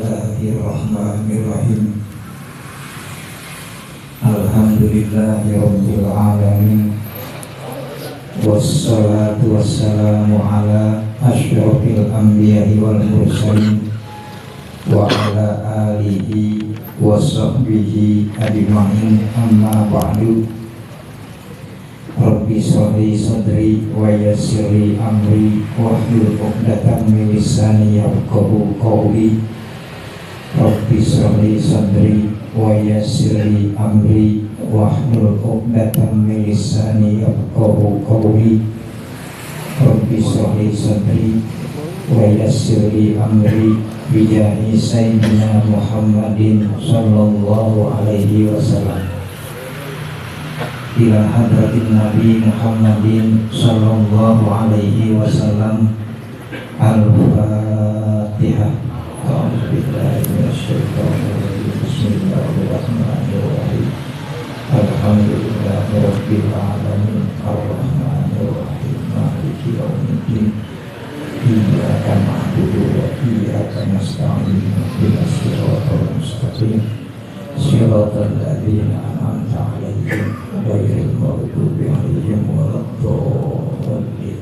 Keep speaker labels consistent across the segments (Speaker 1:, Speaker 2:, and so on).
Speaker 1: Bismillahirrahmanirrahim. Alhamdulillahirabbil alamin. Wassalatu wassalamu ala asyrafil anbiya'i wal mursalin wa ala alihi wa sahbihi ajma'in, amma ba'du. Rabbi shrah sadri wa yassir li amri wahlul 'uqdatam min lisani yafqahu qawli. Rabbi shrah sadri wa yassir li amri wahlul 'uqdatam min lisani yafqahu qawli. Rabbi shrah sadri wa yassir li amri bijahi sayyidina Muhammadin sallallahu alaihi wasallam. Ila hadratin Nabi Muhammadin sallallahu alaihi wasallam. Al-Fatihah. A'udzubillahi minasyaitonir rajim. Bismillahirrahmanirrahim. Alhamdulillahi rabbil alamin. Ar-Rahmanir Rahim. Maliki yaumiddin. Iyyaka na'budu wa iyyaka nasta'in. Ihdinas siratal mustaqim. Siratal ladzina an'amta 'alaihim ghairil maghdubi 'alaihim waladdallin.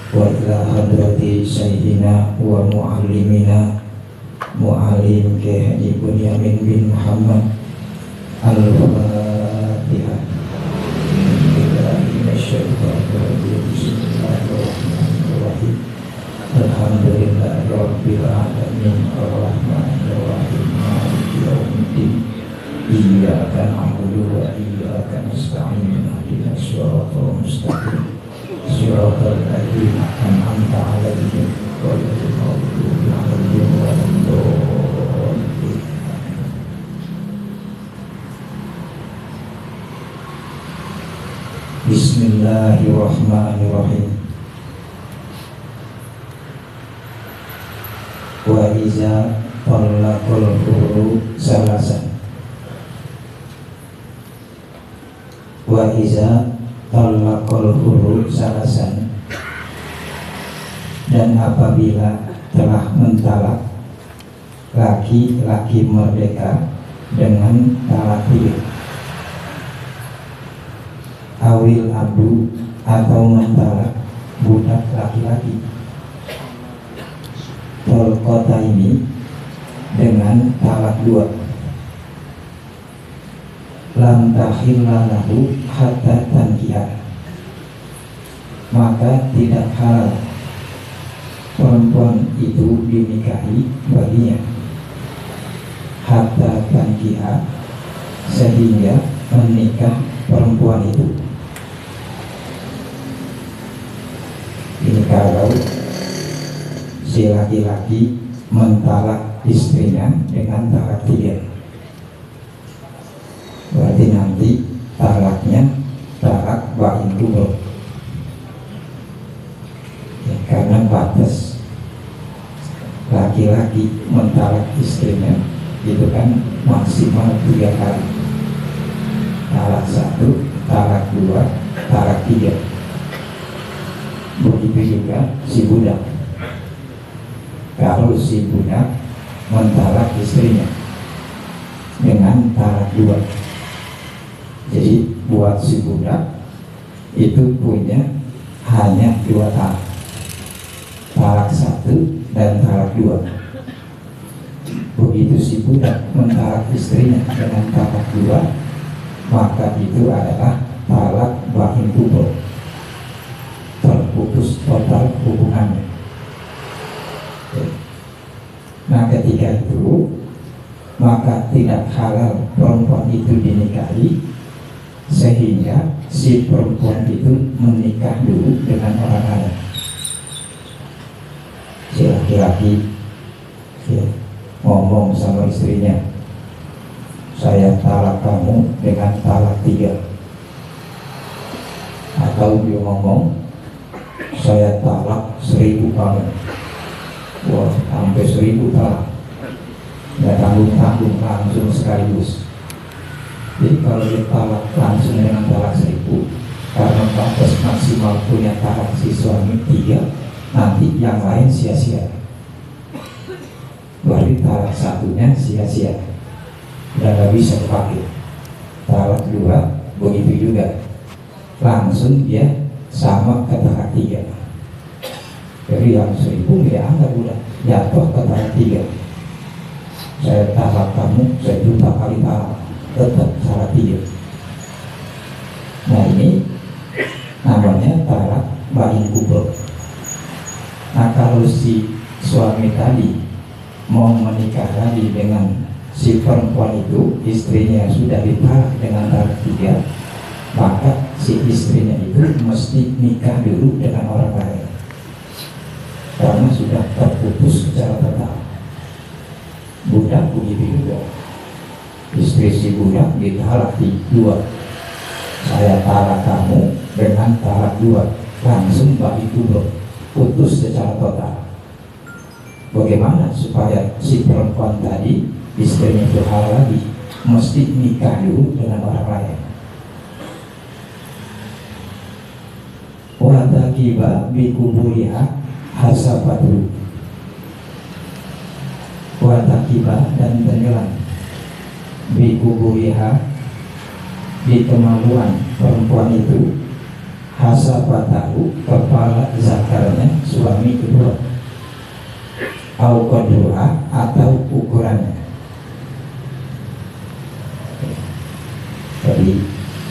Speaker 1: Wa ila hadrati sayyidina wa muallimina muallim Kiai Haji Bunyamin bin Muhammad. Al-Fatihah. Bismillahirrahmanirrahim. Alhamdulillahi rabbil alamin. Ar-Rahmanir Rahim. Maliki yaumiddin. Iyyaka na'budu wa iyyaka nasta'in. Ihdinas siratal mustaqim. Siratal ladzina an'amta 'alaihim ghairil maghdubi 'alaihim waladdallin. Bismillahirrahmanirrahim. Wa iza talaqal huru salasan. Wa iza talaqal huru salasan. Dan apabila telah mentalak laki-laki merdeka dengan talak tiga. Awil abdu, atau mentalak budak laki-laki. Kota ini dengan talak dua. Lam tahilla lahu hatta tankihah, maka tidak halal perempuan itu dinikahi baginya hatta tankihah, sehingga menikah perempuan itu. Ini kalau si laki-laki mentalak istrinya dengan talak tiga, berarti nanti talaknya talak bain kubur ya, karena batas laki-laki mentalak istrinya itu kan maksimal 3 kali. Talak 1, talak 2, talak 3. Begitu juga si budak. Kalau si budak mentalak istrinya dengan talak 2, jadi buat si budak itu punya hanya 2 talak, talak 1 dan talak 2. Begitu si budak mentalak istrinya dengan talak 2, maka itu adalah talak bain kubur, terputus total hubungannya. Nah, ketika itu maka tidak halal perempuan itu dinikahi, sehingga si perempuan itu menikah dulu dengan orang lain. Si laki-laki ya, ngomong sama istrinya, saya talak kamu dengan talak 3. Atau dia ngomong, saya talak 1000 kamu. Wah, sampai 1000 talak. Nggak tanggung-tanggung, langsung sekaligus. Jadi kalau dia talak langsung dengan talak 1000, karena batas maksimal punya talak si suami 3, nanti yang lain sia-sia. berarti talak satunya sia-sia, udah nggak bisa dipakai. Talak dua begitu juga, langsung dia sama ke talak tiga. Jadi yang 1000 dia anggap udah jatuh ke talak tiga. Saya talak kamu 1 juta kali talak, tetap talak tiga. Nah ini namanya talak bain kubur. Nah kalau si suami tadi mau menikah lagi dengan si perempuan itu, istrinya yang sudah ditalak dengan talak tiga, maka si istrinya itu mesti nikah dulu dengan orang lain, karena sudah terputus secara total. Budak begitu juga, istri si budak ditalak dua, saya talak kamu dengan talak dua, langsung bagi kubur, putus secara total. Bagaimana supaya si perempuan tadi istrinya itu halal lagi, mesti nikah dulu dengan orang lain. Wa taqiba bi kuburiha hasabatu. Wa taqiba dan tenggelam bi kuburiha, di kemaluan perempuan itu, hasabatahu, kepala zakarnya suami kedua, au qadruha, atau ukurannya. Jadi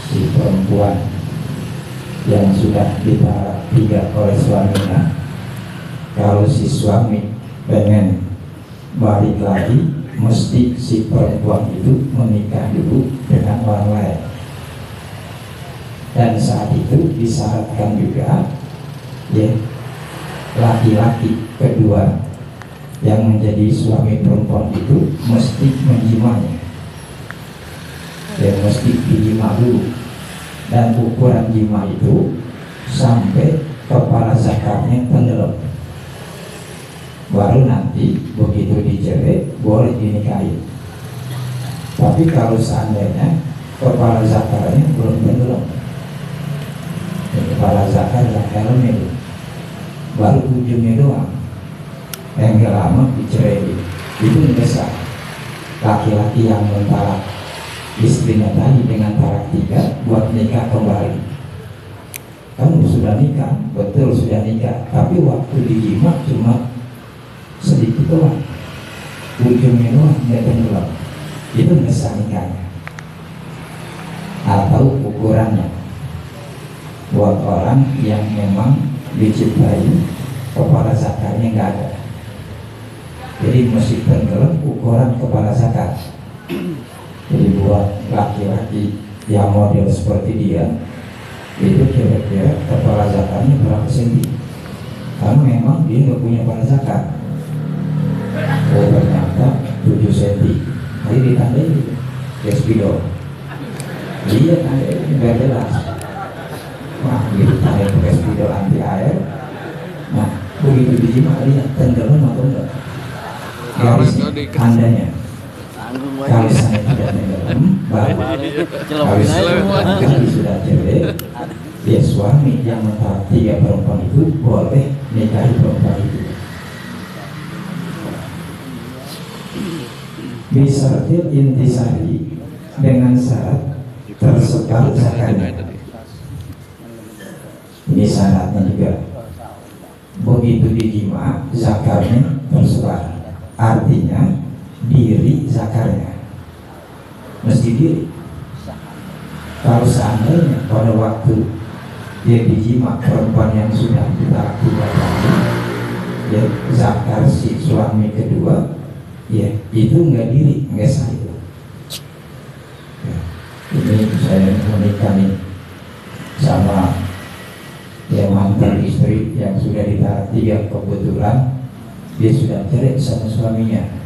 Speaker 1: si perempuan yang sudah ditalak tiga oleh suaminya, kalau si suami pengen balik lagi, mesti si perempuan itu menikah dulu dengan orang lain. Dan saat itu disyaratkan juga ya, laki-laki kedua yang menjadi suami perempuan itu mesti menjimanya, ya mesti dijima dulu, dan ukuran jima itu sampai kepala zakarnya tenggelam, baru nanti begitu dicerai boleh dinikahi. Tapi kalau seandainya kepala zakarnya belum tenggelam, kepala zakar yang dalam itu baru ujungnya doang yang gak lama dicerai, itu bisa laki-laki yang mentalak istrinya tadi dengan talak tiga buat nikah kembali. Kamu sudah nikah, betul sudah nikah, tapi waktu dijima cuma sedikit doang, ujungnya doang nggak tenggelam, itu nggak sah nikahnya. Atau ukurannya buat orang yang memang diciptai kepala zakarnya nggak ada, jadi mesti tenggelam ukuran kepala zakar. Jadi buat laki-laki yang model seperti dia, itu kira-kira kepala zakarnya berapa senti, karena memang dia nggak punya kepala zakar. Oh ternyata 7 senti, jadi ditandai spidol, dia tandai nggak jelas. Wah gitu, tandai pakai spidol anti air. Nah begitu dijima lihat tenggelam atau enggak garisnya, tandanya. Kalau saya tidak tenggelam, baru kalau saya sudah cerai, ya suami yang mentalak tiga perempuan itu boleh nikahi perempuan itu. Bisa intisari, dengan syarat tersebar zakarnya. Ini syaratnya juga, begitu dijima zakarnya tersebar, artinya diri zakarnya mesti diri. Kalau seandainya pada waktu dia dijima perempuan yang sudah ditalak tiga kali, ya zakar si suami kedua, ya itu nggak diri, nggak sah itu. Ya, ini saya menikah nih sama yang mantan istri yang sudah ditalak tiga, kebetulan dia sudah cerai sama suaminya.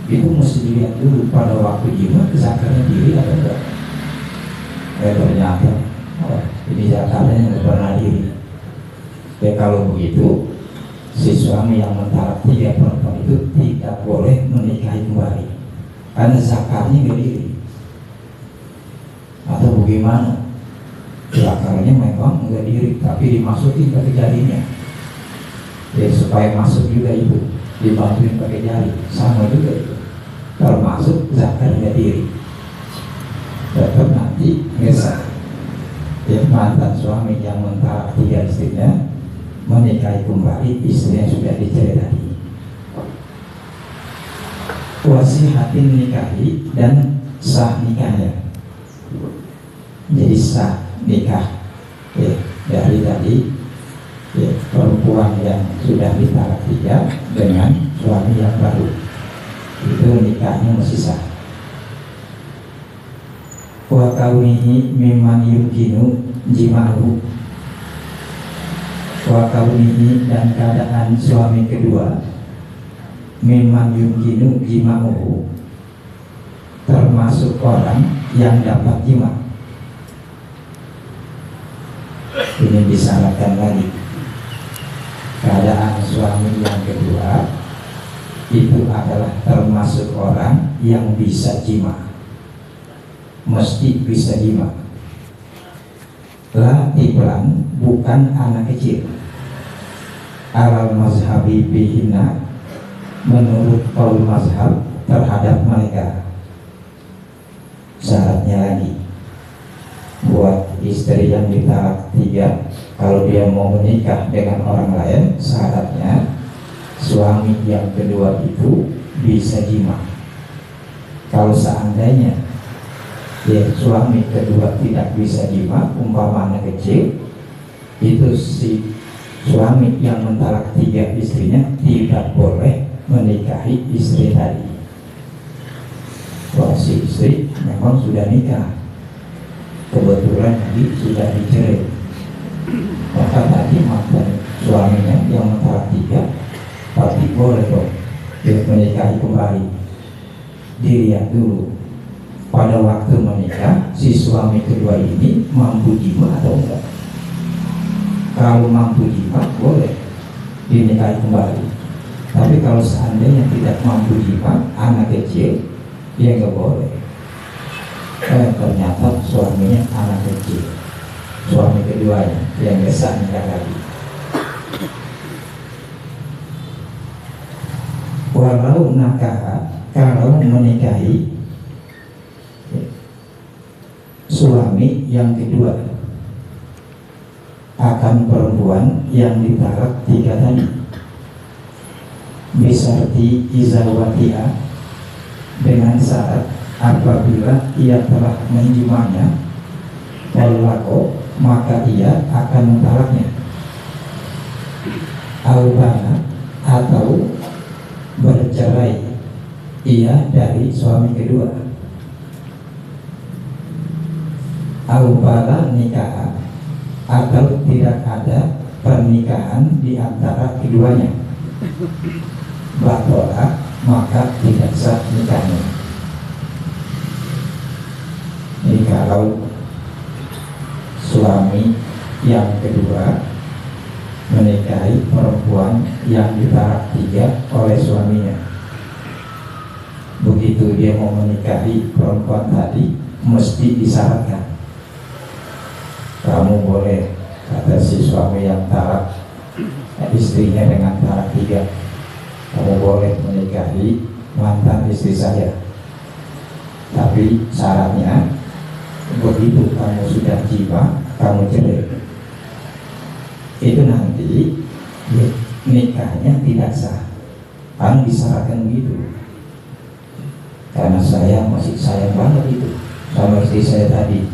Speaker 1: Itu mesti dilihat dulu pada waktu jima zakarnya diri atau enggak. Ternyata ini zakarnya nggak pernah diri. Ya kalau begitu, si suami yang mentalak tiga perempuan itu tidak boleh menikahi kembali, karena zakarnya nggak diri. Atau bagaimana? Zakarnya memang nggak diri, tapi dimasukin ke jarinya, ya supaya masuk juga itu. dibantuin pakai jari, sama juga itu, termasuk zakat diri, tetap nanti ngesah. Ya, mantan suami yang mentalak 3 istrinya menikahi kembali istri yang sudah dicerai tadi. Wasihatin nikahi dan sah nikahnya. Jadi sah nikah ya, dari tadi ya, perempuan yang sudah ditalak 3 dengan suami yang baru, itu nikahnya masih sah. Wa kaunihi mimman yumkinu jima'u, wa kaunihi dan keadaan suami kedua mimman yumkinu jima'u, termasuk orang yang dapat jima. Ini disyaratkan lagi, keadaan suami yang kedua itu adalah termasuk orang yang bisa jima, mesti bisa jima. La iblan, bukan anak kecil. Alal mazhabi bihina, menurut kaul mazhab terhadap mereka. Syaratnya lagi, buat istri yang ditalak 3, kalau dia mau menikah dengan orang lain, syaratnya suami yang kedua itu bisa jima. Kalau seandainya ya, suami kedua tidak bisa jima, umpama anak kecil, itu si suami yang mentalak 3 istrinya tidak boleh menikahi istri tadi. Kalau si istri memang sudah nikah, kebetulan tadi sudah dicerai, maka tadi mantan suaminya yang mentalak 3 tapi boleh dong dia menikahi kembali. Dilihat dulu pada waktu menikah si suami kedua ini mampu jima atau enggak. Kalau mampu jima boleh dinikahi kembali, tapi kalau seandainya tidak mampu jima, anak kecil, dia enggak boleh. Ternyata suaminya anak kecil, suami keduanya yang besar nikah lagi. Walau nakah, kalau menikahi suami yang kedua akan perempuan yang ditalak 3 tadi, bisarti izawatiha, dengan syarat apabila ia telah menjimanya, walako, maka ia akan mentalaknya. Albana, atau bercerai ia dari suami kedua. Aubala nikah, atau tidak ada pernikahan di antara keduanya. Batola, maka tidak sah nikahnya. Ini kalau suami yang kedua menikahi perempuan yang ditalak 3 oleh suaminya. Begitu dia mau menikahi perempuan tadi, mesti disyaratkan, kamu boleh, kata si suami yang talak istrinya dengan talak 3, kamu boleh menikahi mantan istri saya, tapi syaratnya begitu kamu sudah jima, kamu cerai. Itu nanti ya, nikahnya tidak sah. Kan disyaratkan begitu, karena saya masih sayang banget itu sama istri saya tadi.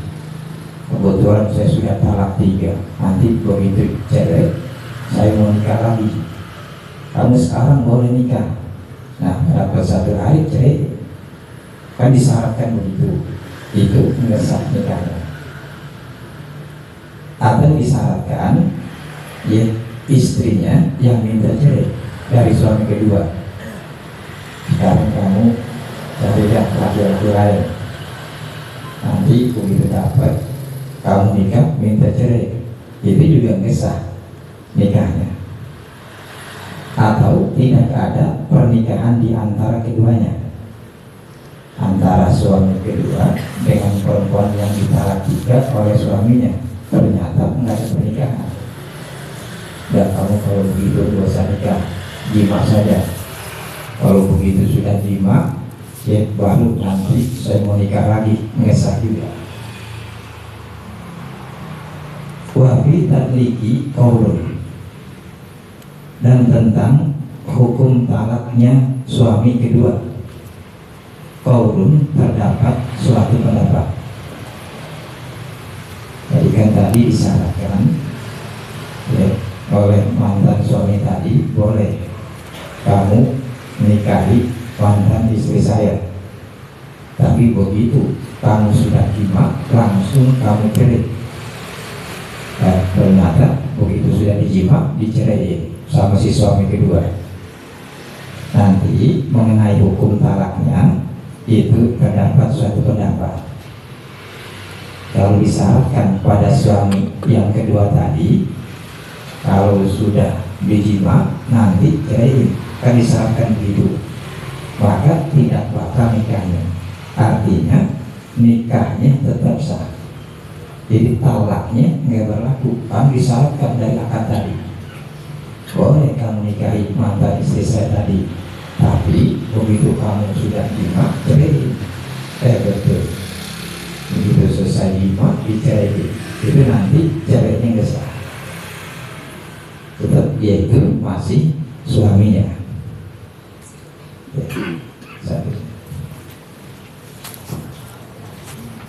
Speaker 1: Kebetulan saya sudah talak 3, nanti begitu cerai saya mau nikah lagi, kamu sekarang boleh nikah. Nah, dapat 1 hari cerai, kan disyaratkan begitu. Itu nggak sah nikahnya. Atau disyaratkan ya, istrinya yang minta cerai dari suami kedua, sekarang kamu carilah laki-laki lain, nanti begitu dapat kamu nikah minta cerai, itu juga nggak sah nikahnya. Atau tidak ada pernikahan di antara keduanya, antara suami kedua dengan perempuan yang ditalak 3 oleh suaminya, ternyata nggak ada pernikahan. Dan kamu kalau begitu dosa nikah, jima saja, Kalau begitu sudah jima, ya baru nanti saya mau nikah lagi, ngesah juga. Wa fi tadliki qaulun, dan tentang hukum talaknya suami kedua, qaulun terdapat suatu pendapat. Jadi kan tadi disyaratkan ya, oleh mantan suami tadi, boleh kamu menikahi mantan istri saya, tapi begitu kamu sudah jima langsung kamu cerai. Ternyata begitu sudah dijima dicerai sama si suami kedua. Nanti mengenai hukum talaknya itu terdapat suatu pendapat. Kalau disyaratkan pada suami yang kedua tadi, kalau sudah dijima nanti cerai, kan disyaratkan begitu, maka tidak batal nikahnya. Artinya nikahnya tetap sah. Jadi talaknya nggak berlaku, kan disyaratkan dari akad tadi. Boleh kamu nikahi mantan istri saya tadi, tapi begitu kamu sudah jima cerai. Betul. Begitu selesai jima dicerai, itu nanti cerainya nggak sah. Tetap dia itu masih suaminya.